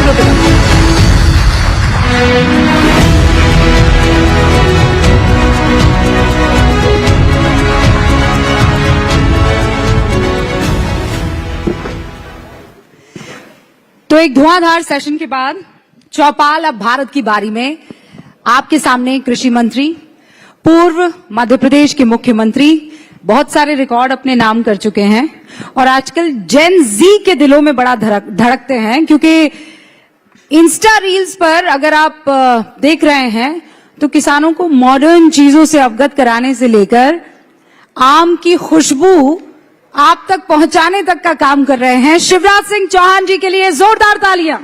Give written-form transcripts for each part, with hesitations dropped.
दोनों तरफ। तो एक धुआंधार सेशन के बाद चौपाल अब भारत की बारी में आपके सामने कृषि मंत्री, पूर्व मध्य प्रदेश के मुख्यमंत्री, बहुत सारे रिकॉर्ड अपने नाम कर चुके हैं और आजकल जेन जी के दिलों में बड़ा धड़कते हैं, क्योंकि इंस्टा रील्स पर अगर आप देख रहे हैं तो किसानों को मॉडर्न चीजों से अवगत कराने से लेकर आम की खुशबू आप तक पहुंचाने तक का काम कर रहे हैं शिवराज सिंह चौहान जी के लिए जोरदार तालियां।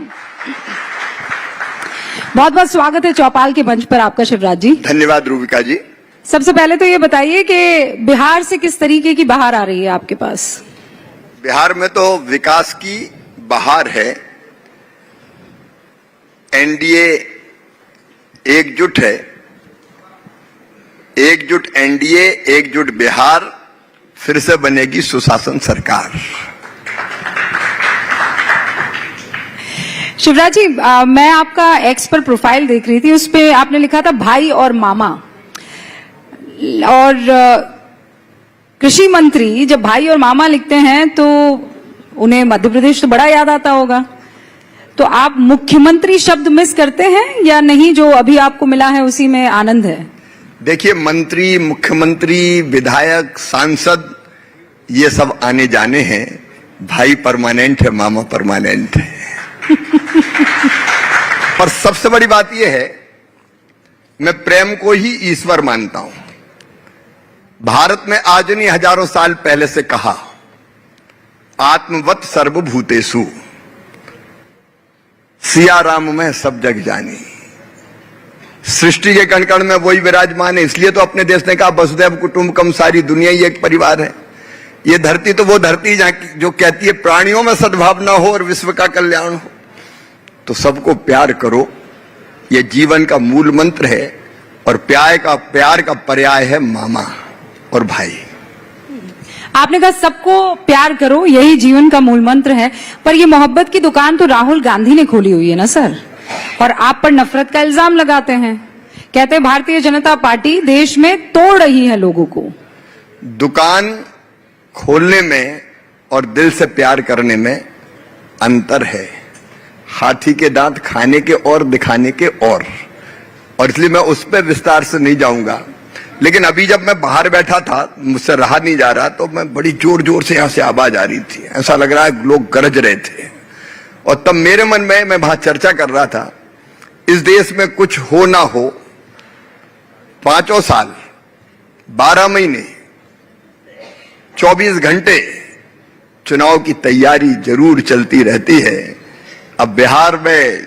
बहुत बहुत स्वागत है चौपाल के मंच पर आपका शिवराज जी। धन्यवाद रूबिका जी। सबसे पहले तो ये बताइए कि बिहार से किस तरीके की बहार आ रही है आपके पास? बिहार में तो विकास की बहार है। एनडीए एकजुट है, एकजुट एनडीए, एकजुट बिहार, फिर से बनेगी सुशासन सरकार। शिवराज जी, मैं आपका एक्स पर प्रोफाइल देख रही थी, उस पे आपने लिखा था भाई और मामा। और कृषि मंत्री जब भाई और मामा लिखते हैं तो उन्हें मध्य प्रदेश तो बड़ा याद आता होगा, तो आप मुख्यमंत्री शब्द मिस करते हैं या नहीं? जो अभी आपको मिला है उसी में आनंद है? देखिए, मंत्री, मुख्यमंत्री, विधायक, सांसद, ये सब आने जाने हैं। भाई परमानेंट है, मामा परमानेंट है। और सबसे बड़ी बात यह है, मैं प्रेम को ही ईश्वर मानता हूं। भारत में आज नहीं, हजारों साल पहले से कहा, आत्मवत सर्वभूतेषु, सिया राम में सब जग जानी। सृष्टि के कण कण में वही विराजमान है। इसलिए तो अपने देश ने कहा वसुधैव कुटुंबकम, सारी दुनिया ही एक परिवार है। ये धरती तो वो धरती जहां जो कहती है प्राणियों में सद्भावना हो और विश्व का कल्याण हो। तो सबको प्यार करो, ये जीवन का मूल मंत्र है। और प्यार का पर्याय है मामा और भाई। आपने कहा सबको प्यार करो, यही जीवन का मूल मंत्र है, पर ये मोहब्बत की दुकान तो राहुल गांधी ने खोली हुई है ना सर, और आप पर नफरत का इल्जाम लगाते हैं। कहते हैं भारतीय जनता पार्टी देश में तोड़ रही है लोगों को। दुकान खोलने में और दिल से प्यार करने में अंतर है। हाथी के दांत खाने के और दिखाने के और इसलिए मैं उस पर विस्तार से नहीं जाऊंगा। लेकिन अभी जब मैं बाहर बैठा था, मुझसे रहा नहीं जा रहा, तो मैं बड़ी जोर जोर से यहां से आवाज आ रही थी। ऐसा लग रहा है लोग गरज रहे थे। और तब मेरे मन में, मैं वहां चर्चा कर रहा था, इस देश में कुछ हो ना हो, 5 साल, 12 महीने, 24 घंटे चुनाव की तैयारी जरूर चलती रहती है। अब बिहार में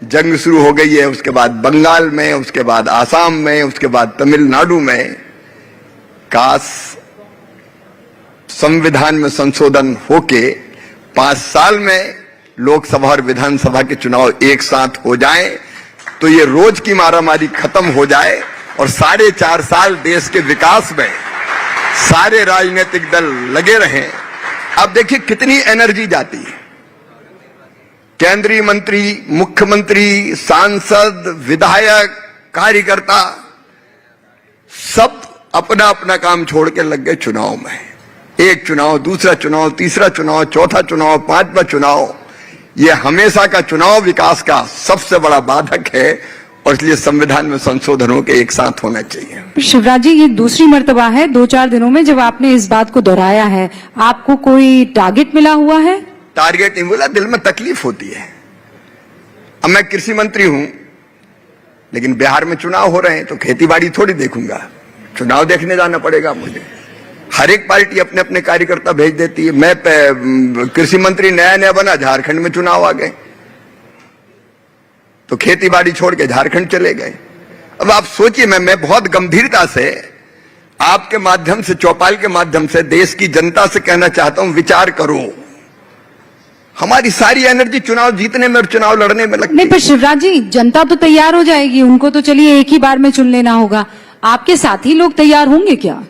जंग शुरू हो गई है, उसके बाद बंगाल में, उसके बाद आसाम में, उसके बाद तमिलनाडु में। काश संविधान में संशोधन होके 5 साल में लोकसभा और विधानसभा के चुनाव एक साथ हो जाएं, तो ये रोज की मारामारी खत्म हो जाए और 4.5 साल देश के विकास में सारे राजनीतिक दल लगे रहें। अब देखिए कितनी एनर्जी जाती है। केंद्रीय मंत्री, मुख्यमंत्री, सांसद, विधायक, कार्यकर्ता, सब अपना अपना काम छोड़ के लग गए चुनाव में। एक चुनाव, दूसरा चुनाव, तीसरा चुनाव, चौथा चुनाव, 5वां चुनाव। ये हमेशा का चुनाव विकास का सबसे बड़ा बाधक है और इसलिए संविधान में संशोधनों के एक साथ होना चाहिए। शिवराज जी, ये दूसरी मर्तबा है 2-4 दिनों में जब आपने इस बात को दोहराया है। आपको कोई टारगेट मिला हुआ है? टारगेट नहीं बोला, दिल में तकलीफ होती है। अब मैं कृषि मंत्री हूं, लेकिन बिहार में चुनाव हो रहे हैं, तो खेतीबाड़ी थोड़ी देखूंगा, चुनाव देखने जाना पड़ेगा मुझे। हर एक पार्टी अपने अपने कार्यकर्ता भेज देती है। मैं कृषि मंत्री नया बना, झारखंड में चुनाव आ गए, तो खेतीबाड़ी छोड़ के झारखंड चले गए। अब आप सोचिए, मैं बहुत गंभीरता से आपके माध्यम से, चौपाल के माध्यम से देश की जनता से कहना चाहता हूं, विचार करो। हमारी सारी एनर्जी चुनाव जीतने में और चुनाव लड़ने में लगती है। नहीं, पर शिवराज जी, जनता तो तैयार हो जाएगी, उनको तो चलिए एक ही बार में चुन लेना होगा। आपके साथी लोग तैयार होंगे क्या?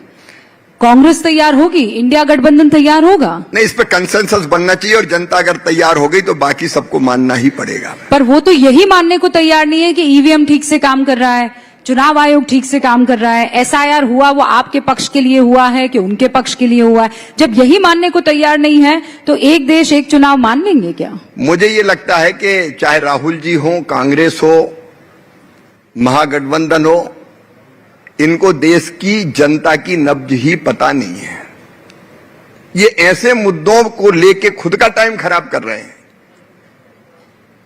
कांग्रेस तैयार होगी, इंडिया गठबंधन तैयार होगा। नहीं, इस पे कंसेंसस बनना चाहिए और जनता अगर तैयार हो गई तो बाकी सबको मानना ही पड़ेगा। पर वो तो यही मानने को तैयार नहीं है कि ईवीएम ठीक से काम कर रहा है, चुनाव आयोग ठीक से काम कर रहा है, एसआईआर हुआ वो आपके पक्ष के लिए हुआ है कि उनके पक्ष के लिए हुआ है। जब यही मानने को तैयार नहीं है तो एक देश एक चुनाव मान लेंगे क्या? मुझे ये लगता है कि चाहे राहुल जी हो, कांग्रेस हो, महागठबंधन हो, इनको देश की जनता की नब्ज ही पता नहीं है। ये ऐसे मुद्दों को लेके खुद का टाइम खराब कर रहे हैं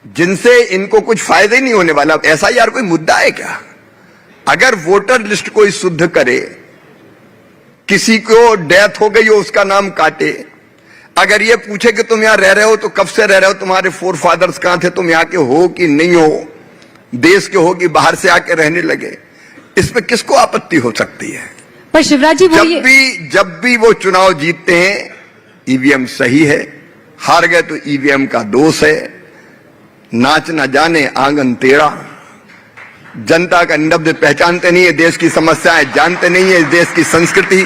जिनसे इनको कुछ फायदा ही नहीं होने वाला। ऐसा यार कोई मुद्दा है क्या? अगर वोटर लिस्ट कोई शुद्ध करे, किसी को डेथ हो गई हो उसका नाम काटे, अगर ये पूछे कि तुम यहां रह रहे हो तो कब से रह रहे हो, तुम्हारे फोर फादर्स कहां थे, तुम यहां के हो कि नहीं हो, देश के हो कि बाहर से आके रहने लगे, इस पे किसको आपत्ति हो सकती है? पर शिवराज जी जब भी वो चुनाव जीतते हैं ईवीएम सही है, हार गए तो ईवीएम का दोष है, नाच न जाने आंगन टेढ़ा, जनता का नब्ज पहचानते नहीं है, देश की समस्याएं जानते नहीं है, देश की संस्कृति,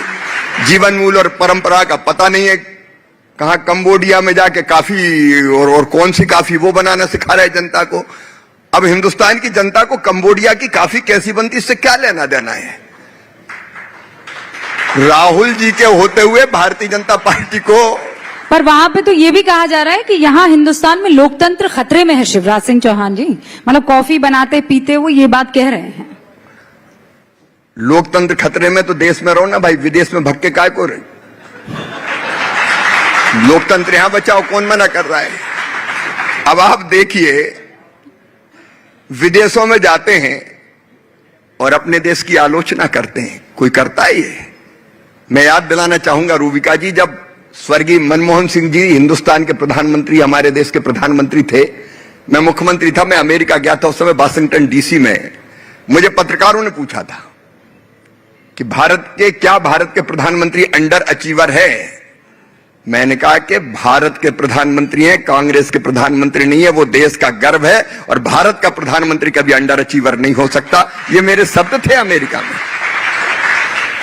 जीवन मूल्य और परंपरा का पता नहीं है। कहां कंबोडिया में जाके काफी और कौन सी काफी वो बनाना सिखा रहे जनता को। अब हिंदुस्तान की जनता को कंबोडिया की काफी कैसी बनती इससे क्या लेना देना है? राहुल जी के होते हुए भारतीय जनता पार्टी को। पर वहां पे तो ये भी कहा जा रहा है कि यहाँ हिंदुस्तान में लोकतंत्र खतरे में है। शिवराज सिंह चौहान जी मतलब कॉफी बनाते पीते वो ये बात कह रहे हैं। लोकतंत्र खतरे में तो देश में रहो ना भाई, विदेश में भक्के काय को रहे? लोकतंत्र यहां बचाओ, कौन मना कर रहा है? अब आप देखिए, विदेशों में जाते हैं और अपने देश की आलोचना करते हैं, कोई करता है ये? मैं याद दिलाना चाहूंगा रूबिका जी, जब स्वर्गीय मनमोहन सिंह जी हिंदुस्तान के प्रधानमंत्री, हमारे देश के प्रधानमंत्री थे, मैं मुख्यमंत्री था, मैं अमेरिका गया था उस समय वाशिंगटन डीसी में। मुझे पत्रकारों ने पूछा था कि भारत के प्रधानमंत्री अंडर अचीवर है? मैंने कहा कि भारत के प्रधानमंत्री हैं, कांग्रेस के प्रधानमंत्री नहीं है, वो देश का गर्व है और भारत का प्रधानमंत्री कभी अंडर अचीवर नहीं हो सकता। ये मेरे शब्द थे अमेरिका में।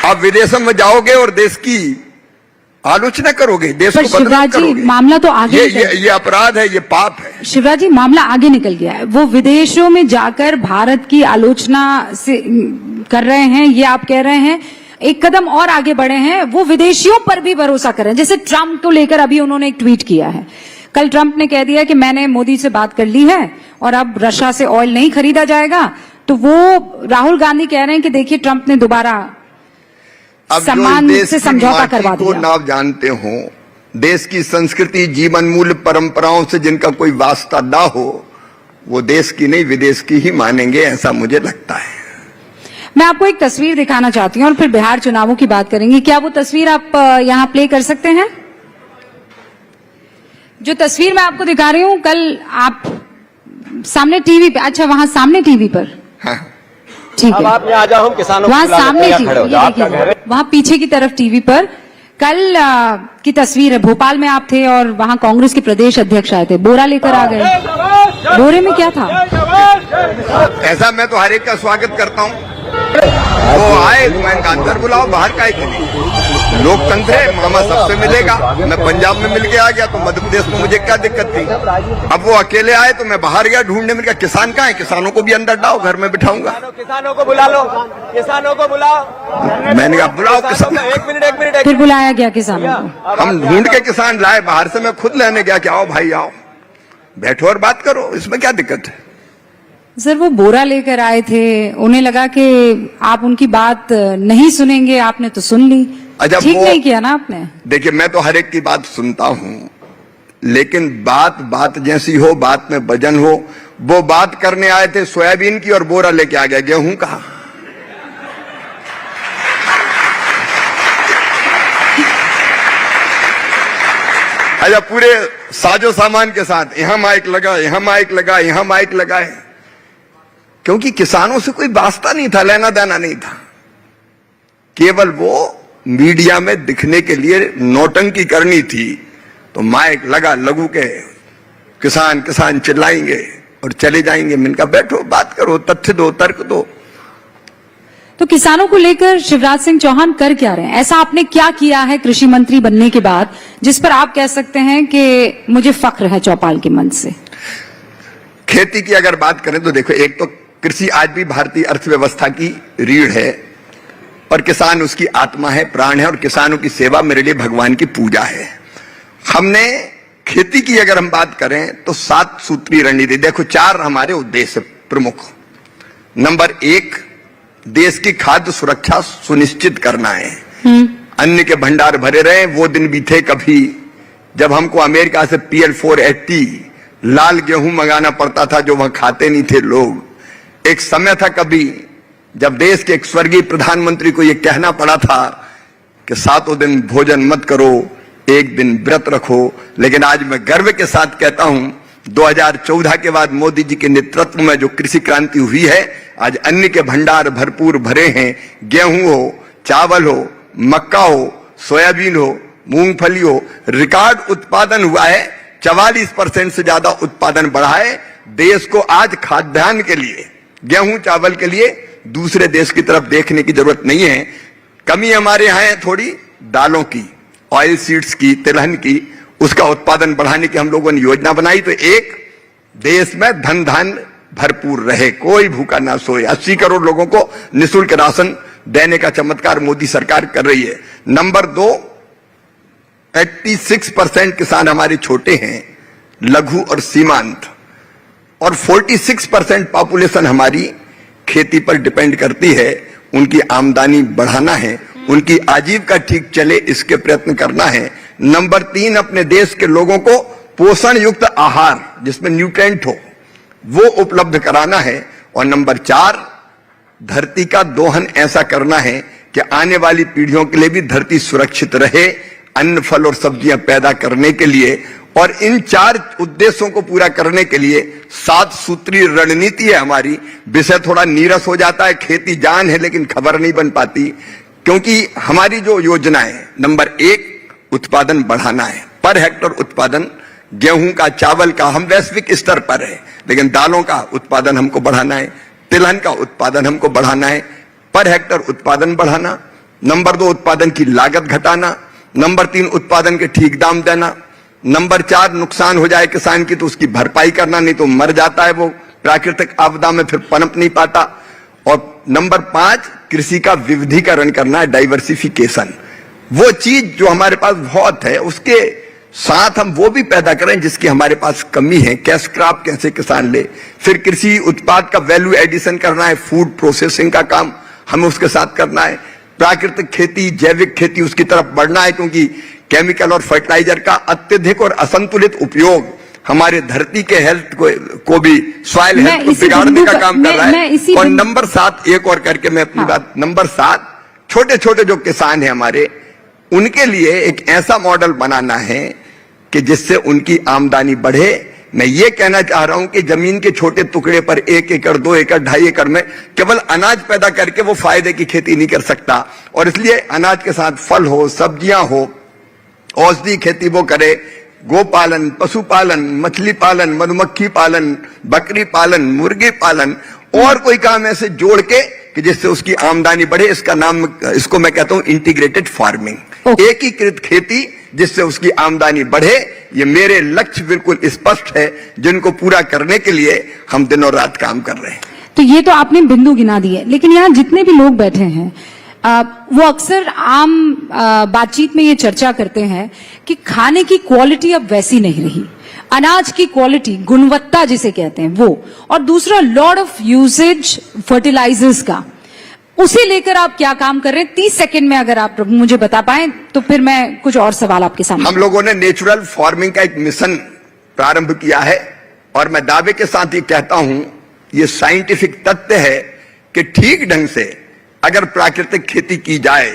आप विदेशों में जाओगे और देश की आलोचना करोगे, देश को बदनाम करोगे। मामला तो आगे ये अपराध है, ये पाप है। शिवराज जी मामला आगे निकल गया है। वो विदेशों में जाकर भारत की आलोचना से कर रहे हैं, ये आप कह रहे हैं। एक कदम और आगे बढ़े हैं, वो विदेशियों पर भी भरोसा कर रहे हैं। जैसे ट्रंप को लेकर अभी उन्होंने एक ट्वीट किया है। कल ट्रंप ने कह दिया कि मैंने मोदी से बात कर ली है और अब रशिया से ऑयल नहीं खरीदा जाएगा। तो वो राहुल गांधी कह रहे हैं कि देखिए ट्रंप ने दोबारा सम्मान से समझौता करवा दिया। ना जानते हो देश की संस्कृति, जीवन मूल्य, परंपराओं से जिनका कोई वास्ता ना हो, वो देश की नहीं विदेश की ही मानेंगे, ऐसा मुझे लगता है। मैं आपको एक तस्वीर दिखाना चाहती हूँ और फिर बिहार चुनावों की बात करेंगे। क्या वो तस्वीर आप यहाँ प्ले कर सकते हैं? जो तस्वीर मैं आपको दिखा रही हूँ, कल आप सामने टीवी पे, अच्छा वहां सामने टीवी पर, हाँ। ठीक है, आप यहाँ आ जाओ, हम किसानों वहां सामने टीवी, ये देखिए वहां पीछे की तरफ टीवी पर कल की तस्वीर है। भोपाल में आप थे और वहां कांग्रेस के प्रदेश अध्यक्ष आए थे, बोरा लेकर आ गए। बोरे में क्या था? ऐसा मैं तो हर एक का स्वागत करता हूँ। वो आए, मैं अंदर बुलाओ, बाहर का के लिए लोकतंत्र है, मामा सबसे मिलेगा। मैं पंजाब में मिल के आ गया तो मध्य प्रदेश में मुझे क्या दिक्कत थी? अब वो अकेले आए तो मैं बाहर गया ढूंढने में, किसान कहाँ है? किसानों को भी अंदर लाओ, घर में बिठाऊंगा। किसानों को बुला लो, किसानों को बुलाओ। मैंने कहा बुलाओ किसान। एक मिनट फिर बुलाया गया किसानों को। हम ढूंढ के किसान लाए, बाहर से मैं खुद लेने गया कि आओ भाई आओ, बैठो और बात करो, इसमें क्या दिक्कत है? सर वो बोरा लेकर आए थे, उन्हें लगा कि आप उनकी बात नहीं सुनेंगे, आपने तो सुन ली। ठीक नहीं किया ना आपने? देखिए मैं तो हर एक की बात सुनता हूं, लेकिन बात जैसी हो, बात में वजन हो। वो बात करने आए थे सोयाबीन की और बोरा लेके आ गया गेहूं का। अच्छा, पूरे साजो सामान के साथ, यहां माइक लगा, यहां माइक लगा, यहां माइक लगाए, क्योंकि किसानों से कोई वास्ता नहीं था, लेना देना नहीं था। केवल वो मीडिया में दिखने के लिए नौटंकी करनी थी। तो माइक लगा, लगू के किसान किसान चिल्लाएंगे और चले जाएंगे। मैंने कहा बैठो, बात करो, तथ्य दो, तर्क दो। तो किसानों को लेकर शिवराज सिंह चौहान कर क्या रहे हैं? ऐसा आपने क्या किया है कृषि मंत्री बनने के बाद जिस पर आप कह सकते हैं कि मुझे फख्र है चौपाल के मंच से? खेती की अगर बात करें तो देखो, एक तो कृषि आज भी भारतीय अर्थव्यवस्था की रीढ़ है और किसान उसकी आत्मा है, प्राण है, और किसानों की सेवा मेरे लिए भगवान की पूजा है। हमने खेती की अगर हम बात करें तो 7 सूत्री रणनीति, देखो 4 हमारे उद्देश्य प्रमुख। नंबर 1, देश की खाद्य सुरक्षा सुनिश्चित करना है। अन्न के भंडार भरे रहे। वो दिन भी थे कभी जब हमको अमेरिका से PL 480 लाल गेहूं मंगाना पड़ता था जो वहां खाते नहीं थे लोग। एक समय था कभी जब देश के एक स्वर्गीय प्रधानमंत्री को यह कहना पड़ा था कि 7 दिन भोजन मत करो, 1 दिन व्रत रखो। लेकिन आज मैं गर्व के साथ कहता हूं 2014 के बाद मोदी जी के नेतृत्व में जो कृषि क्रांति हुई है, आज अन्न के भंडार भरपूर भरे हैं। गेहूं हो, चावल हो, मक्का हो, सोयाबीन हो, मूंगफली हो, रिकॉर्ड उत्पादन हुआ है। 44% से ज्यादा उत्पादन बढ़ा है। देश को आज खाद्यान्न के लिए, गेहूं चावल के लिए दूसरे देश की तरफ देखने की जरूरत नहीं है। कमी हमारे यहां है थोड़ी दालों की, ऑयल सीड्स की, तिलहन की, उसका उत्पादन बढ़ाने की हम लोगों ने योजना बनाई। तो एक, देश में धन धान्य भरपूर रहे, कोई भूखा ना सोए। 80 करोड़ लोगों को निःशुल्क राशन देने का चमत्कार मोदी सरकार कर रही है। नंबर 2, 86% किसान हमारे छोटे हैं, लघु और सीमांत, और 46% पॉपुलेशन हमारी खेती पर डिपेंड करती है। उनकी आमदनी बढ़ाना है, उनकी आजीविका ठीक चले, इसके प्रयत्न करना है। नंबर 3, अपने देश के लोगों को पोषण युक्त आहार जिसमें न्यूट्रिएंट हो वो उपलब्ध कराना है। और नंबर 4, धरती का दोहन ऐसा करना है कि आने वाली पीढ़ियों के लिए भी धरती सुरक्षित रहे, अन्न फल और सब्जियां पैदा करने के लिए। और इन 4 उद्देश्यों को पूरा करने के लिए 7 सूत्री रणनीति है हमारी। विषय थोड़ा नीरस हो जाता है, खेती जान है लेकिन खबर नहीं बन पाती, क्योंकि हमारी जो योजना है, नंबर 1, उत्पादन बढ़ाना है। पर हेक्टर उत्पादन गेहूं का, चावल का हम वैश्विक स्तर पर है, लेकिन दालों का उत्पादन हमको बढ़ाना है, तिलहन का उत्पादन हमको बढ़ाना है, पर हेक्टर उत्पादन बढ़ाना। नंबर 2, उत्पादन की लागत घटाना। नंबर 3, उत्पादन के ठीक दाम देना। नंबर 4, नुकसान हो जाए किसान की तो उसकी भरपाई करना, नहीं तो मर जाता है वो प्राकृतिक आपदा में, फिर पनप नहीं पाता। और नंबर 5, कृषि का विविधीकरण करना है, डाइवर्सिफिकेशन। वो चीज जो हमारे पास बहुत है उसके साथ हम वो भी पैदा करें जिसकी हमारे पास कमी है। कैश क्रॉप कैसे किसान ले, फिर कृषि उत्पाद का वैल्यू एडिशन करना है, फूड प्रोसेसिंग का काम हमें उसके साथ करना है। प्राकृतिक खेती, जैविक खेती, उसकी तरफ बढ़ना है, क्योंकि केमिकल और फर्टिलाइजर का अत्यधिक और असंतुलित उपयोग हमारे धरती के हेल्थ को भी, सॉइल हेल्थ को बिगाड़ने का काम कर रहा है। और नंबर 7, एक और करके मैं अपनी बात, नंबर 7, छोटे छोटे जो किसान हैं हमारे, उनके लिए एक ऐसा मॉडल बनाना है कि जिससे उनकी आमदनी बढ़े। मैं ये कहना चाह रहा हूं कि जमीन के छोटे टुकड़े पर 1 एकड़, 2 एकड़, 2.5 एकड़ में केवल अनाज पैदा करके वो फायदे की खेती नहीं कर सकता, और इसलिए अनाज के साथ फल हो, सब्जियां हो, औषधि खेती वो करे, गोपालन, पशुपालन, मछली पालन, मधुमक्खी पालन, बकरी पालन, मुर्गी पालन, और कोई काम ऐसे जोड़ के कि जिससे उसकी आमदनी बढ़े। इसका नाम, इसको मैं कहता हूं इंटीग्रेटेड फार्मिंग, एकीकृत खेती, जिससे उसकी आमदनी बढ़े। ये मेरे लक्ष्य बिल्कुल स्पष्ट है, जिनको पूरा करने के लिए हम दिनों रात काम कर रहे हैं। तो ये तो आपने बिंदु गिना दी है, लेकिन यहाँ जितने भी लोग बैठे हैं वो अक्सर आम बातचीत में ये चर्चा करते हैं कि खाने की क्वालिटी अब वैसी नहीं रही, अनाज की क्वालिटी, गुणवत्ता जिसे कहते हैं वो, और दूसरा लॉट ऑफ यूसेज फर्टिलाइजर्स का, उसे लेकर आप क्या काम कर रहे हैं? 30 सेकंड में अगर आप मुझे बता पाएं तो फिर मैं कुछ और सवाल आपके सामने। हम लोगों ने नेचुरल फार्मिंग का एक मिशन प्रारंभ किया है, और मैं दावे के साथ ये कहता हूं, ये साइंटिफिक तथ्य है कि ठीक ढंग से अगर प्राकृतिक खेती की जाए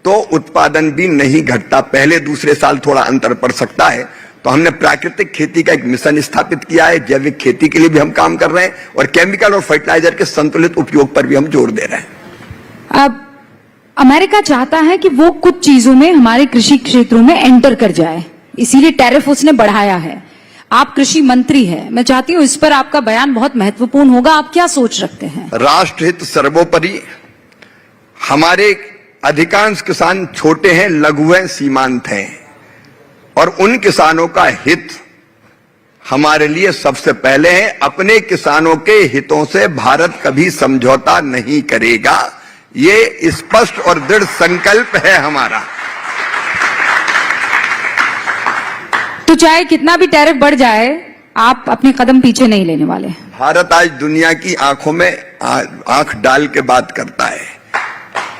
तो उत्पादन भी नहीं घटता। पहले दूसरे साल थोड़ा अंतर पड़ सकता है, तो हमने प्राकृतिक खेती का एक मिशन स्थापित किया है। जैविक खेती के लिए भी हम काम कर रहे हैं, और केमिकल और फर्टिलाइजर के संतुलित उपयोग पर भी हम जोर दे रहे हैं। अब अमेरिका चाहता है कि वो कुछ चीजों में हमारे कृषि क्षेत्रों में एंटर कर जाए, इसीलिए टैरिफ उसने बढ़ाया है। आप कृषि मंत्री हैं, मैं चाहती हूं इस पर आपका बयान बहुत महत्वपूर्ण होगा। आप क्या सोच रखते हैं? राष्ट्रहित सर्वोपरि, हमारे अधिकांश किसान छोटे हैं, लघु हैं, सीमांत हैं, और उन किसानों का हित हमारे लिए सबसे पहले है। अपने किसानों के हितों से भारत कभी समझौता नहीं करेगा, ये स्पष्ट और दृढ़ संकल्प है हमारा। तो चाहे कितना भी टैरिफ बढ़ जाए, आप अपने कदम पीछे नहीं लेने वाले। भारत आज दुनिया की आंखों में आंख डाल के बात करता है।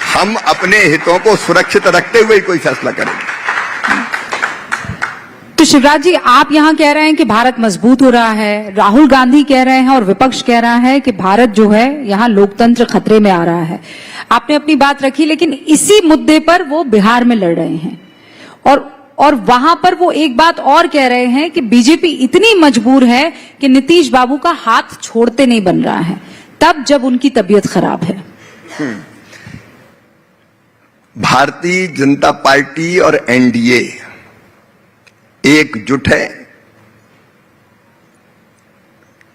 हम अपने हितों को सुरक्षित रखते हुए कोई फैसला करेंगे। तो शिवराज जी, आप यहां कह रहे हैं कि भारत मजबूत हो रहा है, राहुल गांधी कह रहे हैं और विपक्ष कह रहा है कि भारत जो है यहां लोकतंत्र खतरे में आ रहा है। आपने अपनी बात रखी, लेकिन इसी मुद्दे पर वो बिहार में लड़ रहे हैं और वहां पर वो एक बात और कह रहे हैं कि बीजेपी इतनी मजबूर है कि नीतीश बाबू का हाथ छोड़ते नहीं बन रहा है, तब जब उनकी तबीयत खराब है। भारतीय जनता पार्टी और एनडीए एकजुट है।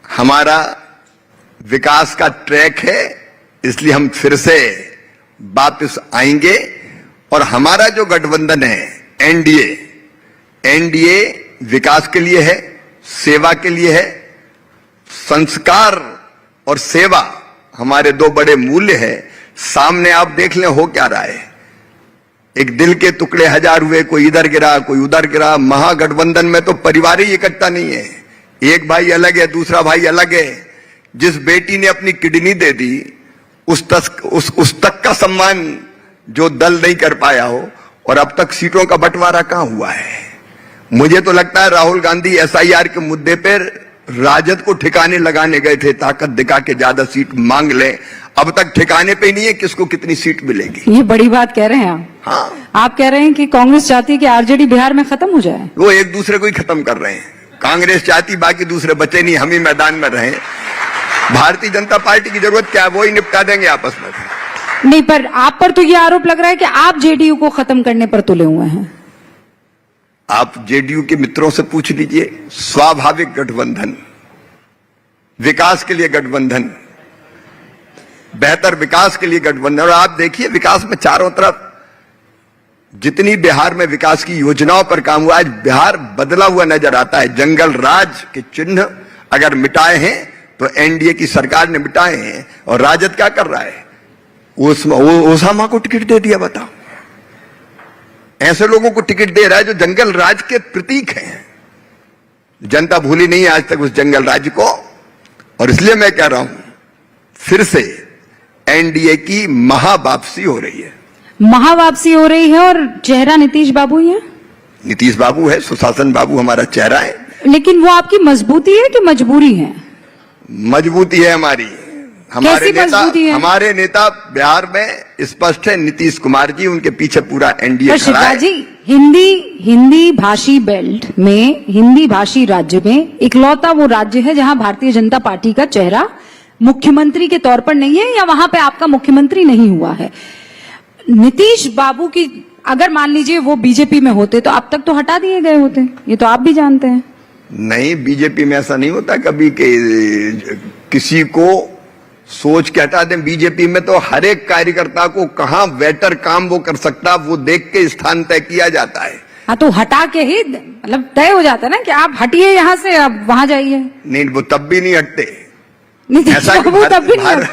हमारा विकास का ट्रैक है, इसलिए हम फिर से वापस आएंगे। और हमारा जो गठबंधन है एनडीए विकास के लिए है, सेवा के लिए है। संस्कार और सेवा हमारे दो बड़े मूल्य है। सामने आप देख लें हो क्या रहा है। एक दिल के टुकड़े हजार हुए, कोई इधर गिरा कोई उधर गिरा। महागठबंधन में तो परिवार ही इकट्ठा नहीं है, एक भाई अलग है, दूसरा भाई अलग है। जिस बेटी ने अपनी किडनी दे दी, उस तक का सम्मान जो दल नहीं कर पाया हो, और अब तक सीटों का बंटवारा कहां हुआ है। मुझे तो लगता है राहुल गांधी एसआईआर के मुद्दे पर राजद को ठिकाने लगाने गए थे, ताकत दिखा के ज्यादा सीट मांग ले। अब तक ठिकाने पे नहीं है किसको कितनी सीट मिलेगी। ये बड़ी बात कह रहे हैं आप। हाँ, आप कह रहे हैं कि कांग्रेस चाहती है कि आरजेडी बिहार में खत्म हो जाए। वो एक दूसरे को ही खत्म कर रहे हैं। कांग्रेस चाहती बाकी दूसरे बचे नहीं, हम ही मैदान में रहे। भारतीय जनता पार्टी की जरूरत क्या है, वो ही निपटा देंगे आपस में। नहीं, पर आप पर तो ये आरोप लग रहा है कि आप जेडीयू को खत्म करने पर तुले हुए हैं। आप जेडीयू के मित्रों से पूछ लीजिए। स्वाभाविक गठबंधन, विकास के लिए गठबंधन, बेहतर विकास के लिए गठबंधन। और आप देखिए विकास में चारों तरफ जितनी बिहार में विकास की योजनाओं पर काम हुआ, आज बिहार बदला हुआ नजर आता है। जंगल राज के चिन्ह अगर मिटाए हैं तो एनडीए की सरकार ने मिटाए हैं। और राजद क्या कर रहा है, ओसामा को टिकट दे दिया। बताओ, ऐसे लोगों को टिकट दे रहा है जो जंगल राज के प्रतीक हैं। जनता भूली नहीं है आज तक उस जंगल राज को। और इसलिए मैं कह रहा हूं, फिर से एनडीए की महावापसी हो रही है। महावापसी हो रही है, और चेहरा नीतीश बाबू ही है। नीतीश बाबू है, सुशासन बाबू हमारा चेहरा है। लेकिन वो आपकी मजबूती है कि मजबूरी है? मजबूती है हमारी। हमारे नेता बिहार में स्पष्ट है, नीतीश कुमार जी, उनके पीछे पूरा एनडीए खड़ा है। जी, हिंदी भाषी बेल्ट में, हिंदी भाषी राज्य में इकलौता वो राज्य है जहां भारतीय जनता पार्टी का चेहरा मुख्यमंत्री के तौर पर नहीं है, या वहां पे आपका मुख्यमंत्री नहीं हुआ है। नीतीश बाबू की अगर मान लीजिए वो बीजेपी में होते तो अब तक तो हटा दिए गए होते, ये तो आप भी जानते हैं। नहीं, बीजेपी में ऐसा नहीं होता कभी कि किसी को सोच के हटा दें। बीजेपी में तो हर एक कार्यकर्ता को कहां बेटर काम वो कर सकता, वो देख के स्थान तय किया जाता है। हाँ, तो हटा के ही मतलब तय हो जाता है ना कि आप हटिए यहां से, अब वहां जाइए। नहीं, वो तब भी नहीं हटते। ऐसा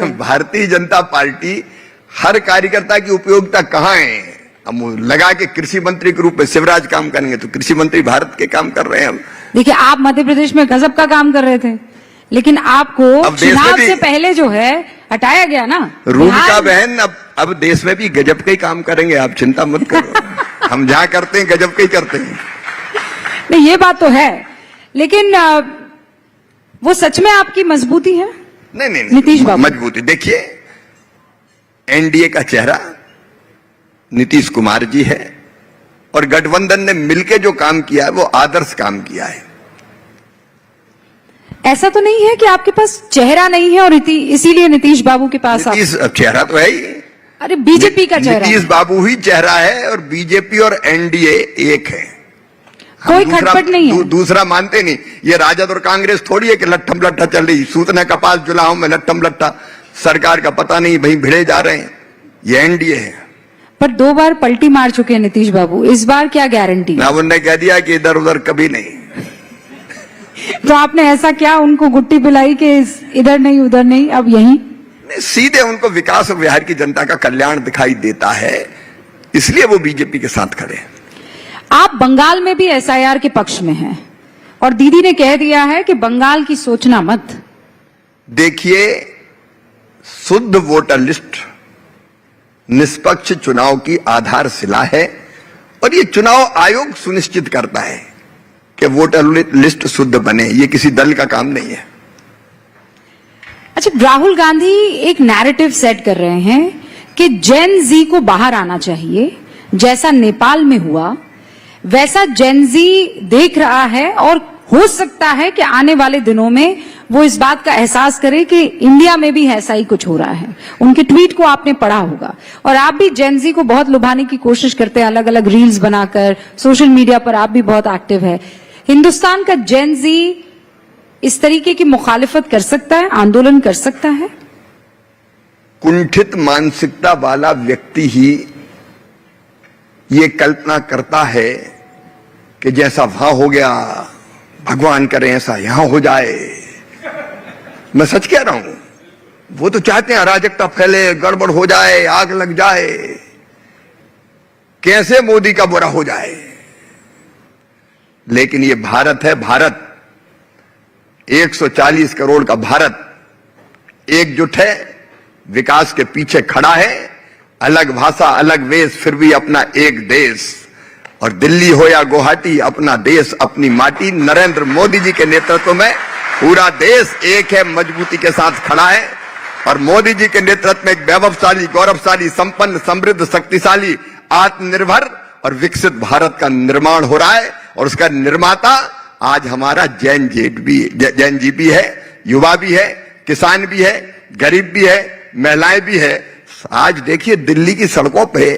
भारतीय जनता पार्टी हर कार्यकर्ता की उपयोगिता कहां है। हम लगा के कृषि मंत्री के रूप में शिवराज काम करेंगे तो कृषि मंत्री भारत के काम कर रहे हैं हम। देखिए, आप मध्य प्रदेश में गजब का काम कर रहे थे, लेकिन आपको चुनाव से पहले जो है हटाया गया ना। रूबिका बहन, अब देश में भी गजब का ही काम करेंगे, आप चिंता मत करो। हम जहां करते हैं गजब का ही करते हैं। नहीं, ये बात तो है, लेकिन वो सच में आपकी मजबूती है? नहीं, नीतीश बाबू मजबूती देखिए, एनडीए का चेहरा नीतीश कुमार जी है, और गठबंधन ने मिलकर जो काम किया है वो आदर्श काम किया है। ऐसा तो नहीं है कि आपके पास चेहरा नहीं है और इसीलिए नीतीश बाबू के पास चेहरा तो है ही। अरे बीजेपी का चेहरा, नीतीश बाबू ही चेहरा है, और बीजेपी और एनडीए एक है। कोई खटपट नहीं है। दूसरा मानते नहीं। ये राजद और कांग्रेस थोड़ी है कि लट्ठम लट्ठा चल रही, सूतना कपास जुलाओं में लट्ठम लट्ठा। सरकार का पता नहीं, भाई भिड़े जा रहे हैं। ये एनडीए है पर 2 बार पलटी मार चुके हैं नीतीश बाबू, इस बार क्या गारंटी? ना। उन्होंने कह दिया कि इधर उधर कभी नहीं। तो आपने ऐसा क्या उनको गुट्टी पिलाई कि इधर नहीं उधर नहीं, अब यहीं? सीधे उनको विकास और बिहार की जनता का कल्याण दिखाई देता है, इसलिए वो बीजेपी के साथ खड़े हैं। आप बंगाल में भी एसआईआर के पक्ष में हैं और दीदी ने कह दिया है कि बंगाल की सोचना मत। देखिए, शुद्ध वोटर लिस्ट निष्पक्ष चुनाव की आधारशिला है और ये चुनाव आयोग सुनिश्चित करता है कि वोटर लिस्ट शुद्ध बने। ये किसी दल का काम नहीं है। अच्छा, राहुल गांधी एक नैरेटिव सेट कर रहे हैं कि जेन जी को बाहर आना चाहिए, जैसा नेपाल में हुआ वैसा जेन जी देख रहा है और हो सकता है कि आने वाले दिनों में वो इस बात का एहसास करे कि इंडिया में भी ऐसा ही कुछ हो रहा है। उनके ट्वीट को आपने पढ़ा होगा और आप भी जेन जी को बहुत लुभाने की कोशिश करते हैं, अलग अलग रील्स बनाकर, सोशल मीडिया पर आप भी बहुत एक्टिव है। हिंदुस्तान का जेन जी इस तरीके की मुखालिफत कर सकता है, आंदोलन कर सकता है? कुंठित मानसिकता वाला व्यक्ति ही ये कल्पना करता है कि जैसा वहां हो गया, भगवान करे ऐसा यहां हो जाए। मैं सच कह रहा हूं, वो तो चाहते हैं अराजकता फैले, गड़बड़ हो जाए, आग लग जाए, कैसे मोदी का बुरा हो जाए। लेकिन ये भारत है, भारत 140 करोड़ का भारत एकजुट है, विकास के पीछे खड़ा है, अलग भाषा अलग वेश फिर भी अपना एक देश। और दिल्ली हो या गुवाहाटी, अपना देश अपनी माटी। नरेंद्र मोदी जी के नेतृत्व में पूरा देश एक है, मजबूती के साथ खड़ा है और मोदी जी के नेतृत्व में एक वैभवशाली, गौरवशाली, संपन्न, समृद्ध, शक्तिशाली, आत्मनिर्भर और विकसित भारत का निर्माण हो रहा है। और उसका निर्माता आज हमारा जैन जी भी है, युवा भी है, किसान भी है, गरीब भी है, महिलाएं भी है। आज देखिए दिल्ली की सड़कों पे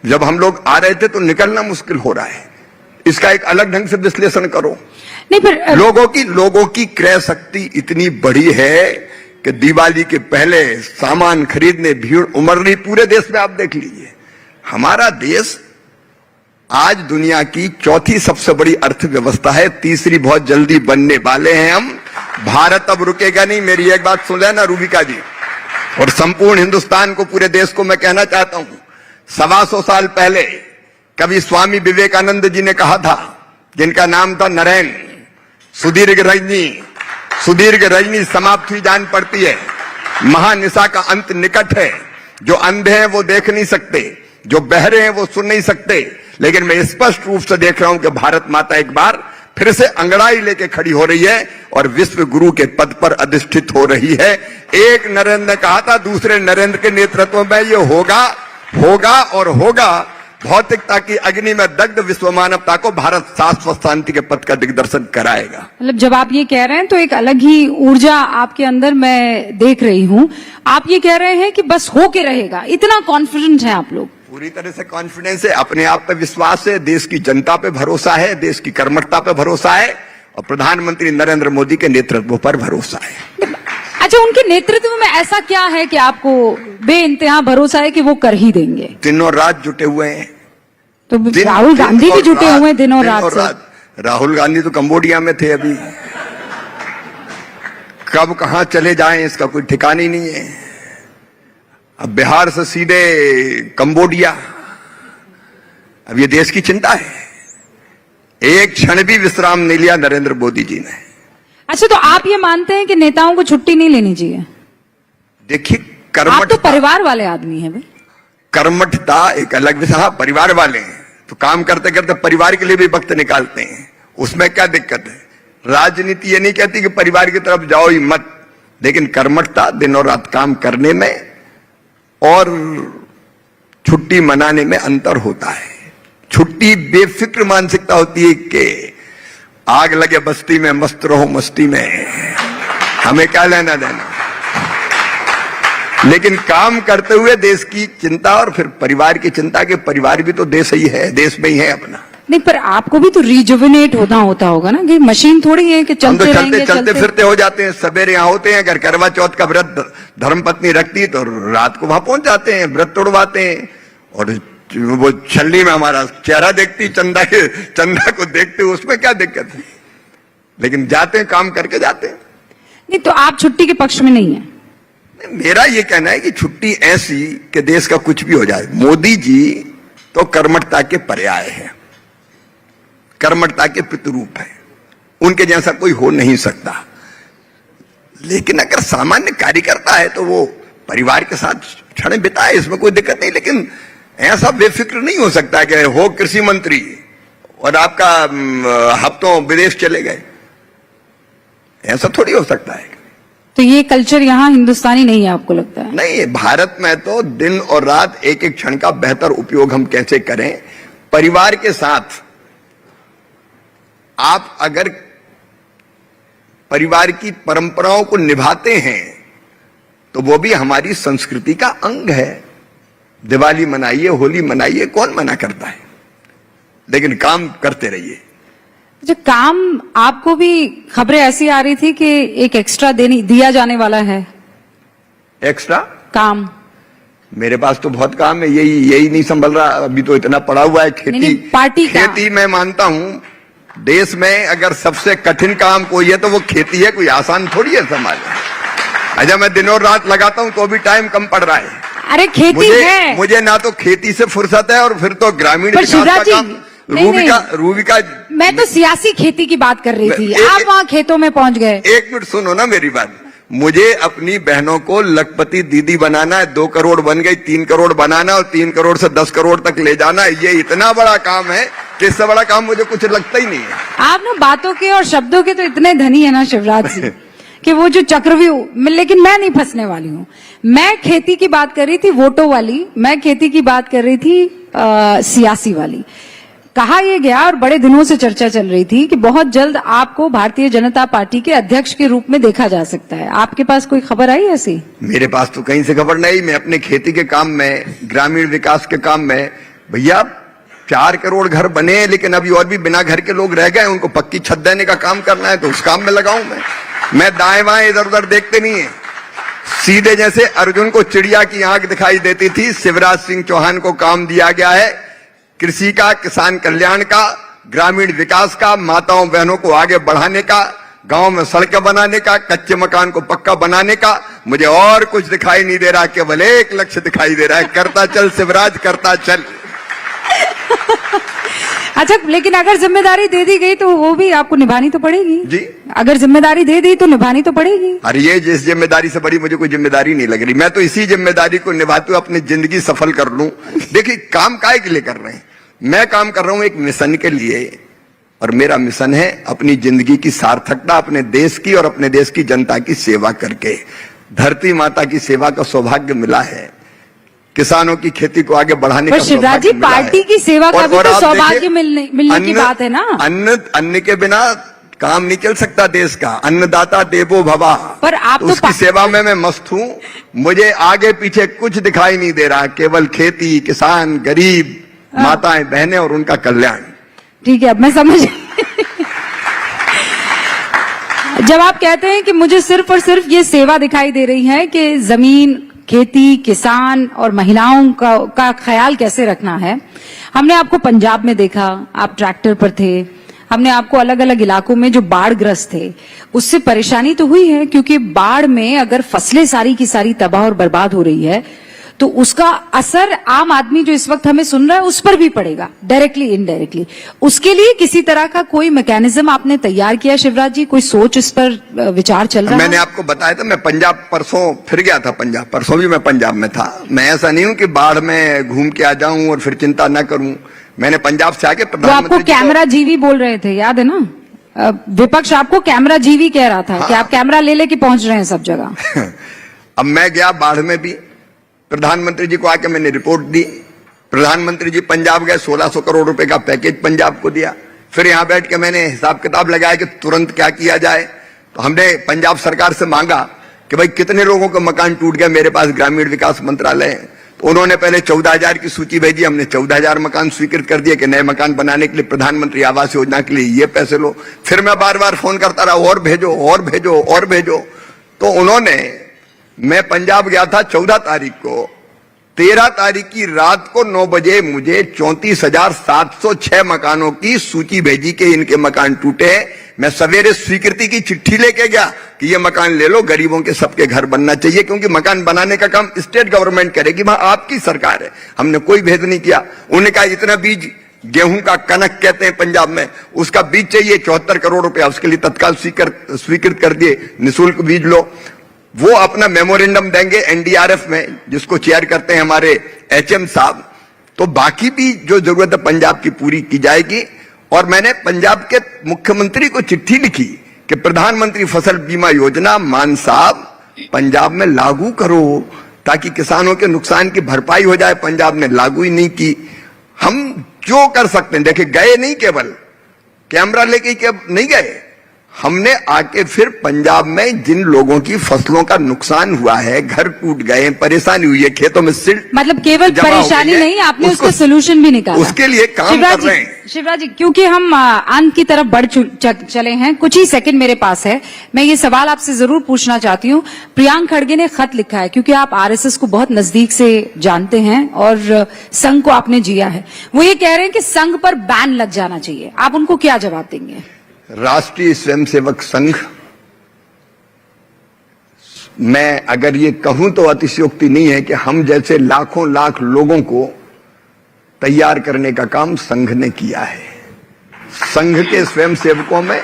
जब हम लोग आ रहे थे तो निकलना मुश्किल हो रहा है। इसका एक अलग ढंग से विश्लेषण करो। नहीं, पर लोगों की क्रय शक्ति इतनी बड़ी है कि दिवाली के पहले सामान खरीदने भीड़ उमड़ रही पूरे देश में। आप देख लीजिए, हमारा देश आज दुनिया की चौथी सबसे बड़ी अर्थव्यवस्था है, तीसरी बहुत जल्दी बनने वाले हैं हम। भारत अब रुकेगा नहीं। मेरी एक बात सुन लेना रूबिका जी, और संपूर्ण हिंदुस्तान को, पूरे देश को मैं कहना चाहता हूं, 125 साल पहले कभी स्वामी विवेकानंद जी ने कहा था, जिनका नाम था नरेन, सुदीर्घ रजनी समाप्त हुई जान पड़ती है, महानिशा का अंत निकट है। जो अंधे हैं वो देख नहीं सकते, जो बहरे हैं वो सुन नहीं सकते, लेकिन मैं स्पष्ट रूप से देख रहा हूं कि भारत माता एक बार फिर से अंगड़ाई लेके खड़ी हो रही है और विश्व गुरु के पद पर अधिष्ठित हो रही है। एक नरेंद्र ने कहा था, दूसरे नरेंद्र के नेतृत्व में ये होगा और होगा। भौतिकता की अग्नि में दग्ध विश्व मानवता को भारत शाश्वत शांति के पथ का दिग्दर्शन कराएगा। मतलब जब आप ये कह रहे हैं तो एक अलग ही ऊर्जा आपके अंदर मैं देख रही हूं। आप ये कह रहे हैं कि बस होके रहेगा, इतना कॉन्फिडेंट है आप लोग? पूरी तरह से कॉन्फिडेंस है, अपने आप पे विश्वास है, देश की जनता पे भरोसा है, देश की कर्मठता पे भरोसा है और प्रधानमंत्री नरेंद्र मोदी के नेतृत्व पर भरोसा है। अच्छा, उनके नेतृत्व में ऐसा क्या है कि आपको बेइंतहा भरोसा है कि वो कर ही देंगे? दिनों रात जुटे हुए हैं। तो राहुल गांधी भी जुटे हुए हैं दिनों रात। राहुल गांधी तो कंबोडिया में थे, अभी कब कहां चले जाएं इसका कोई ठिकाना ही नहीं है। अब बिहार से सीधे कंबोडिया, अब ये देश की चिंता है। एक क्षण भी विश्राम नहीं लिया नरेंद्र मोदी जी ने। अच्छा, तो आप ये मानते हैं कि नेताओं को छुट्टी नहीं लेनी चाहिए? देखिए, आप तो परिवार वाले आदमी हैं भाई। कर्मठता एक अलग विषय। हाँ, परिवार वाले हैं तो काम करते करते परिवार के लिए भी वक्त निकालते हैं, उसमें क्या दिक्कत है। राजनीति ये नहीं कहती कि परिवार की तरफ जाओ ही मत, लेकिन कर्मठता, दिनों रात काम करने में और छुट्टी मनाने में अंतर होता है। छुट्टी बेफिक्र मानसिकता होती है कि आग लगे बस्ती में, मस्त रहो मस्ती में, हमें क्या लेना देना। लेकिन काम करते हुए देश की चिंता और फिर परिवार की चिंता, के परिवार भी तो देश ही है, देश में ही है अपना। नहीं, पर आपको भी तो रिजुविनेट होता होगा ना, कि मशीन थोड़ी है कि हम तो चलते चलते रहेंगे चलते फिरते हो जाते हैं। सवेरे यहाँ होते हैं, अगर करवा चौथ का व्रत धर्मपत्नी रखती तो रात को वहां पहुंच जाते हैं, व्रत तोड़वाते हैं। और वो छलनी में हमारा चेहरा देखती, चंदा को देखते, उसमें क्या दिक्कत है, लेकिन जाते हैं, काम करके जाते हैं। नहीं, तो आप छुट्टी के पक्ष में नहीं है। मेरा ये कहना है कि छुट्टी ऐसी कि देश का कुछ भी हो जाए। मोदी जी तो कर्मठता के पर्याय है, कर्मठता के प्रतिरूप है, उनके जैसा कोई हो नहीं सकता। लेकिन अगर सामान्य कार्यकर्ता है तो वो परिवार के साथ क्षण बिताए, इसमें कोई दिक्कत नहीं। लेकिन ऐसा बेफिक्र नहीं हो सकता कि हो कृषि मंत्री और आपका हफ्तों विदेश चले गए, ऐसा थोड़ी हो सकता है। तो ये कल्चर यहाँ हिंदुस्तानी नहीं है, आपको लगता है? नहीं, भारत में तो दिन और रात एक एक क्षण का बेहतर उपयोग हम कैसे करें। परिवार के साथ आप अगर परिवार की परंपराओं को निभाते हैं तो वो भी हमारी संस्कृति का अंग है। दिवाली मनाइए, होली मनाइए, कौन मना करता है, लेकिन काम करते रहिए। जो काम, आपको भी खबरें ऐसी आ रही थी कि एक एक्स्ट्रा दिया जाने वाला है एक्स्ट्रा काम। मेरे पास तो बहुत काम है, यही नहीं संभल रहा। अभी तो इतना पड़ा हुआ है खेती। नहीं, पार्टी का। खेती मैं मानता हूं देश में अगर सबसे कठिन काम कोई है तो वो खेती है, कोई आसान थोड़ी है संभालना। अच्छा, मैं दिनों रात लगाता हूं तो भी टाइम कम पड़ रहा है। अरे खेती है, मुझे ना तो खेती से फुर्सत है और फिर तो ग्रामीण पर विकास का शिवराज जी, काम। रूबिका मैं तो सियासी खेती की बात कर रही थी, आप वहाँ खेतों में पहुंच गए। एक मिनट सुनो ना मेरी बात। मुझे अपनी बहनों को लखपति दीदी बनाना है, 2 करोड़ बन गई, 3 करोड़ बनाना और 3 करोड़ से 10 करोड़ तक ले जाना। ये इतना बड़ा काम है कि इससे बड़ा काम मुझे कुछ लगता ही नहीं है। आप ना बातों के और शब्दों के तो इतने धनी है ना शिवराज जी कि वो जो चक्रव्यूह, लेकिन मैं नहीं फंसने वाली हूँ। मैं खेती की बात कर रही थी, वोटों वाली। मैं खेती की बात कर रही थी सियासी वाली। कहा यह गया और बड़े दिनों से चर्चा चल रही थी कि बहुत जल्द आपको भारतीय जनता पार्टी के अध्यक्ष के रूप में देखा जा सकता है। आपके पास कोई खबर आई ऐसी? मेरे पास तो कहीं से खबर नहीं। मैं अपने खेती के काम में, ग्रामीण विकास के काम में, भैया 4 करोड़ घर बने, लेकिन अभी और भी बिना घर के लोग रह गए, उनको पक्की छत देने का काम करना है, तो उस काम में लगाऊं मैं दाएं बाएं इधर उधर देखते नहीं है। सीधे जैसे अर्जुन को चिड़िया की आंख दिखाई देती थी, शिवराज सिंह चौहान को काम दिया गया है कृषि का, किसान कल्याण का, ग्रामीण विकास का, माताओं बहनों को आगे बढ़ाने का, गांव में सड़कें बनाने का, कच्चे मकान को पक्का बनाने का। मुझे और कुछ दिखाई नहीं दे रहा, केवल एक लक्ष्य दिखाई दे रहा है, करता चल शिवराज, करता चल। अच्छा, लेकिन अगर जिम्मेदारी दे दी गई तो वो भी आपको निभानी तो पड़ेगी जी। अगर जिम्मेदारी दे दी तो निभानी तो पड़ेगी। अरे ये जिस जिम्मेदारी से बड़ी मुझे कोई जिम्मेदारी नहीं लग रही। मैं तो इसी जिम्मेदारी को निभाते हुए अपनी जिंदगी सफल कर लूं। देखिए, काम काहे के लिए कर रहे हैं? मैं काम कर रहा हूं एक मिशन के लिए, और मेरा मिशन है अपनी जिंदगी की सार्थकता अपने देश की और अपने देश की जनता की सेवा करके। धरती माता की सेवा का सौभाग्य मिला है, किसानों की खेती को आगे बढ़ाने का शिवराज जी, पार्टी की सेवा का भी तो सौभाग्य मिलने की बात है ना। अन्न के बिना काम नहीं चल सकता देश का। अन्नदाता देवो भवा। पर आप तो उसकी सेवा में मैं मस्त हूं। मुझे आगे पीछे कुछ दिखाई नहीं दे रहा, केवल खेती, किसान, गरीब, माताएं बहनें और उनका कल्याण। ठीक है, अब मैं समझ जब आप कहते हैं कि मुझे सिर्फ और सिर्फ ये सेवा दिखाई दे रही है कि जमीन, खेती, किसान और महिलाओं का ख्याल कैसे रखना है। हमने आपको पंजाब में देखा, आप ट्रैक्टर पर थे। हमने आपको अलग अलग इलाकों में जो बाढ़ ग्रस्त थे उससे परेशानी तो हुई है, क्योंकि बाढ़ में अगर फसलें सारी की सारी तबाह और बर्बाद हो रही है तो उसका असर आम आदमी जो इस वक्त हमें सुन रहा है उस पर भी पड़ेगा, डायरेक्टली इनडायरेक्टली। उसके लिए किसी तरह का कोई मैकेनिज्म आपने तैयार किया शिवराज जी? कोई सोच इस पर विचार चल रहा है? मैंने आपको बताया था, मैं पंजाब परसों फिर गया था। पंजाब परसों भी मैं पंजाब में था। मैं ऐसा नहीं हूं कि बाढ़ में घूम के आ जाऊं और फिर चिंता न करूं। मैंने पंजाब से आके प्रधानमंत्री आपको कैमरा जीवी बोल रहे थे, याद है ना? विपक्ष आपको कैमरा जीवी कह रहा था। हाँ। कि आप कैमरा ले लेके पहुंच रहे हैं सब जगह। अब मैं गया बाढ़ में भी, प्रधानमंत्री जी को आके मैंने रिपोर्ट दी। प्रधानमंत्री जी पंजाब गए, 1600 करोड़ रुपए का पैकेज पंजाब को दिया। फिर यहां बैठ के मैंने हिसाब किताब लगाया कि तुरंत क्या किया जाए। तो हमने पंजाब सरकार से मांगा कि भाई कितने लोगों का मकान टूट गया, मेरे पास ग्रामीण विकास मंत्रालय है। उन्होंने पहले 14,000 की सूची भेजी, हमने 14,000 मकान स्वीकृत कर दिए कि नए मकान बनाने के लिए प्रधानमंत्री आवास योजना के लिए ये पैसे लो। फिर मैं बार बार फोन करता रहा, और भेजो और भेजो और भेजो। तो उन्होंने, मैं पंजाब गया था 14 तारीख को, 13 तारीख की रात को 9 बजे मुझे 34,706 मकानों की सूची भेजी कि इनके मकान टूटे हैं। मैं सवेरे स्वीकृति की चिट्ठी लेके गया कि ये मकान ले लो, गरीबों के सबके घर बनना चाहिए, क्योंकि मकान बनाने का काम स्टेट गवर्नमेंट करेगी, वहां आपकी सरकार है। हमने कोई भेद नहीं किया। उन्होंने कहा इतना बीज, गेहूं का कनक कहते हैं पंजाब में, उसका बीज चाहिए 74 करोड़ रुपया, उसके लिए तत्काल स्वीकृत कर दिए, निःशुल्क बीज लो। वो अपना मेमोरेंडम देंगे एनडीआरएफ में, जिसको चेयर करते हैं हमारे एचएम साहब। तो बाकी भी जो जरूरत है पंजाब की पूरी की जाएगी। और मैंने पंजाब के मुख्यमंत्री को चिट्ठी लिखी कि प्रधानमंत्री फसल बीमा योजना मान साहब पंजाब में लागू करो, ताकि किसानों के नुकसान की भरपाई हो जाए। पंजाब ने लागू ही नहीं की। हम जो कर सकते हैं, देखिए गए नहीं, केवल कैमरा लेके नहीं गए, हमने आके फिर पंजाब में जिन लोगों की फसलों का नुकसान हुआ है, घर टूट गए, परेशानी हुई है, खेतों में सिल्ट, मतलब केवल परेशानी नहीं, आपने उसका सोल्यूशन भी निकाला। उसके लिए काम कर रहे हैं। शिवराज जी, क्योंकि हम अंत की तरफ बढ़ चले हैं, कुछ ही सेकंड मेरे पास है, मैं ये सवाल आपसे जरूर पूछना चाहती हूँ। प्रियांक खड़गे ने खत लिखा है, क्योंकि आप आरएसएस को बहुत नजदीक से जानते हैं और संघ को आपने जिया है। वो ये कह रहे हैं कि संघ पर बैन लग जाना चाहिए, आप उनको क्या जवाब देंगे? राष्ट्रीय स्वयंसेवक संघ, मैं अगर ये कहूं तो अतिशयोक्ति नहीं है कि हम जैसे लाखों लाख लोगों को तैयार करने का काम संघ ने किया है। संघ के स्वयंसेवकों में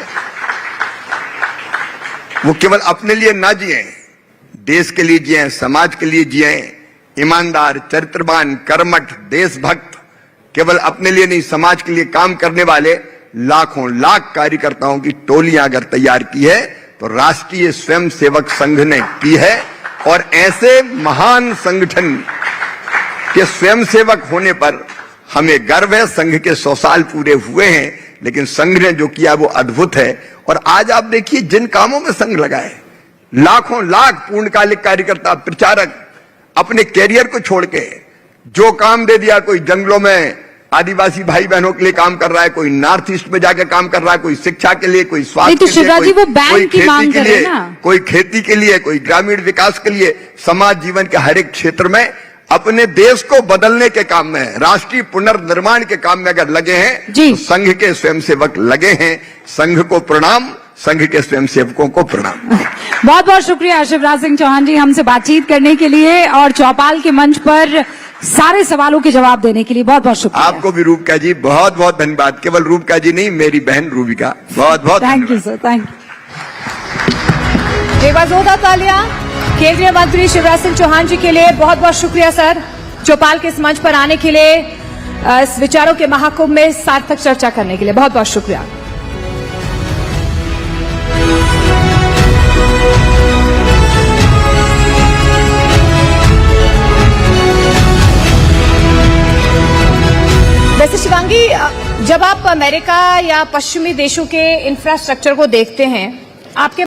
वो केवल अपने लिए ना जिए, देश के लिए जिए, समाज के लिए जिए, ईमानदार, चरित्रवान, कर्मठ, देशभक्त, केवल अपने लिए नहीं समाज के लिए काम करने वाले लाखों लाख कार्यकर्ताओं की टोलियां अगर तैयार की है तो राष्ट्रीय स्वयंसेवक संघ ने की है। और ऐसे महान संगठन के स्वयंसेवक होने पर हमें गर्व है। संघ के 100 साल पूरे हुए हैं, लेकिन संघ ने जो किया वो अद्भुत है। और आज आप देखिए जिन कामों में संघ लगा है, लाखों लाख पूर्णकालिक कार्यकर्ता, प्रचारक अपने कैरियर को छोड़ के जो काम दे दिया, कोई जंगलों में आदिवासी भाई बहनों के लिए काम कर रहा है, कोई नॉर्थ ईस्ट में जाकर काम कर रहा है, कोई शिक्षा के लिए, कोई स्वास्थ्य के लिए, कोई खेती के लिए, कोई खेती के लिए, कोई ग्रामीण विकास के लिए, समाज जीवन के हर एक क्षेत्र में अपने देश को बदलने के काम में, राष्ट्रीय पुनर्निर्माण के काम में अगर लगे हैं तो संघ के स्वयंसेवक लगे हैं। संघ को प्रणाम, संघ के स्वयंसेवकों को प्रणाम। बहुत बहुत शुक्रिया शिवराज सिंह चौहान जी हमसे बातचीत करने के लिए और चौपाल के मंच पर सारे सवालों के जवाब देने के लिए बहुत बहुत शुक्रिया। आपको भी रूबिका जी बहुत बहुत धन्यवाद। केवल रूबिका जी नहीं, मेरी बहन रूबिका, बहुत बहुत thank you sir, thank you. बेवजह तालियां केंद्रीय मंत्री शिवराज सिंह चौहान जी के लिए। बहुत बहुत शुक्रिया सर, चौपाल के इस मंच पर आने के लिए, इस विचारों के महाकुंभ में सार्थक चर्चा करने के लिए बहुत बहुत शुक्रिया। वैसे शिवांगी, जब आप अमेरिका या पश्चिमी देशों के इंफ्रास्ट्रक्चर को देखते हैं, आपके